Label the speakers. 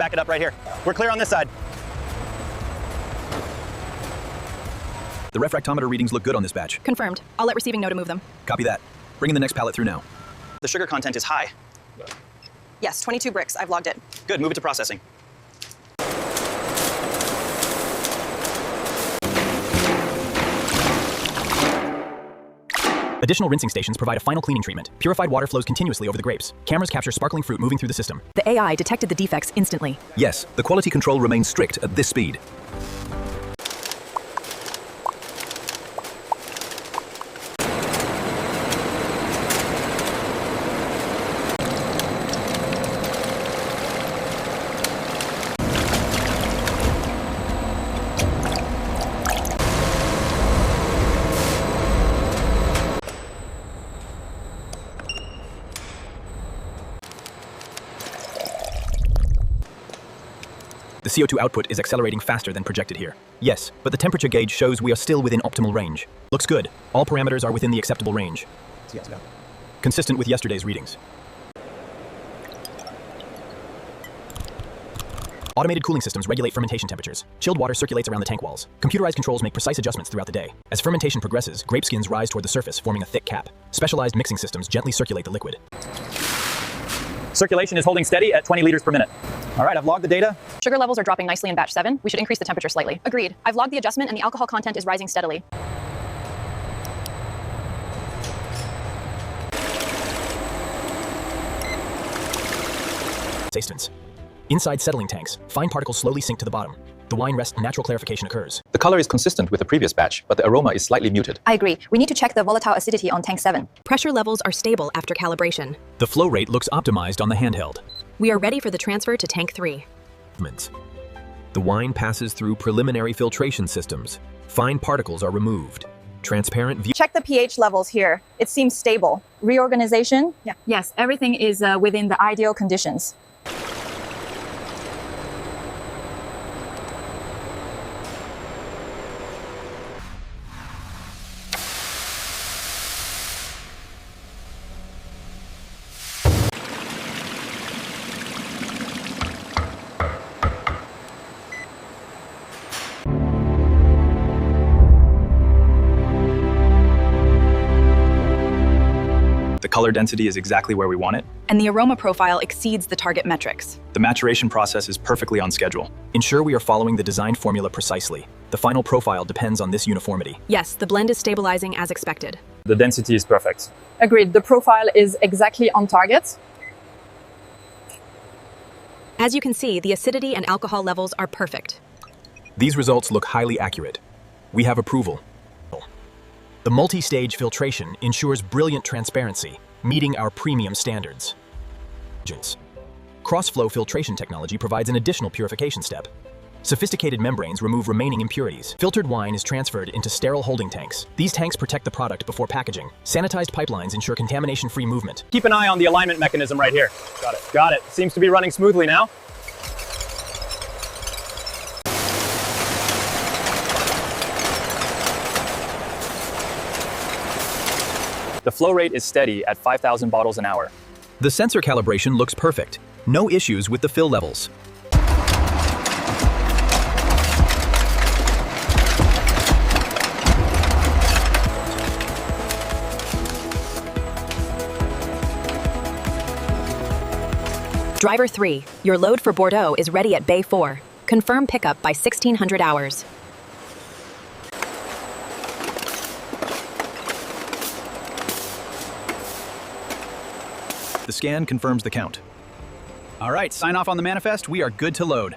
Speaker 1: Back it up right here. We're clear on this side.
Speaker 2: The refractometer readings look good on this batch.
Speaker 3: Confirmed. I'll let receiving know to move them.
Speaker 2: Copy that. Bringing the next pallet through now.
Speaker 1: The sugar content is high.
Speaker 3: Yes, 22 bricks. I've logged it.
Speaker 1: Good, move it to processing.
Speaker 2: Additional rinsing stations provide a final cleaning treatment. Purified water flows continuously over the grapes. Cameras capture sparkling fruit moving through the system.
Speaker 3: The AI detected the defects instantly.
Speaker 2: Yes, the quality control remains strict at this speed. The CO2 output is accelerating faster than projected here. Yes, but the temperature gauge shows we are still within optimal range. Looks good. All parameters are within the acceptable range. Consistent with yesterday's readings. Automated cooling systems regulate fermentation temperatures. Chilled water circulates around the tank walls. Computerized controls make precise adjustments throughout the day. As fermentation progresses, grape skins rise toward the surface, forming a thick cap. Specialized mixing systems gently circulate the liquid.
Speaker 1: Circulation is holding steady at 20 liters per minute. All right, I've logged the data.
Speaker 3: Sugar levels are dropping nicely in batch 7. We should increase the temperature slightly. Agreed. I've logged the adjustment and the alcohol content is rising steadily.
Speaker 2: Tastings. Inside settling tanks, fine particles slowly sink to the bottom. The wine rests, natural clarification occurs.
Speaker 4: The color is consistent with the previous batch, but the aroma is slightly muted.
Speaker 3: I agree. We need to check the volatile acidity on tank 7.
Speaker 5: Pressure levels are stable after calibration.
Speaker 2: The flow rate looks optimized on the handheld.
Speaker 5: We are ready for the transfer to tank 3.
Speaker 2: The wine passes through preliminary filtration systems. Fine particles are removed. Transparent view.
Speaker 3: Check the pH levels here. It seems stable. Reorganization? Yeah. Yes, everything is within the ideal conditions.
Speaker 1: The color density is exactly where we want it.
Speaker 3: And the aroma profile exceeds the target metrics.
Speaker 1: The maturation process is perfectly on schedule.
Speaker 2: Ensure we are following the design formula precisely. The final profile depends on this uniformity.
Speaker 5: Yes, the blend is stabilizing as expected.
Speaker 1: The density is perfect.
Speaker 6: Agreed. The profile is exactly on target.
Speaker 5: As you can see, the acidity and alcohol levels are perfect.
Speaker 2: These results look highly accurate. We have approval. The multi-stage filtration ensures brilliant transparency, meeting our premium standards. Cross-flow filtration technology provides an additional purification step. Sophisticated membranes remove remaining impurities. Filtered wine is transferred into sterile holding tanks. These tanks protect the product before packaging. Sanitized pipelines ensure contamination-free movement.
Speaker 1: Keep an eye on the alignment mechanism right here. Got it. Got it. Seems to be running smoothly now. The flow rate is steady at 5,000 bottles an hour.
Speaker 2: The sensor calibration looks perfect. No issues with the fill levels.
Speaker 5: Driver 3, your load for Bordeaux is ready at Bay 4. Confirm pickup by 1600 hours.
Speaker 2: The scan confirms the count.
Speaker 1: All right, sign off on the manifest. We are good to load.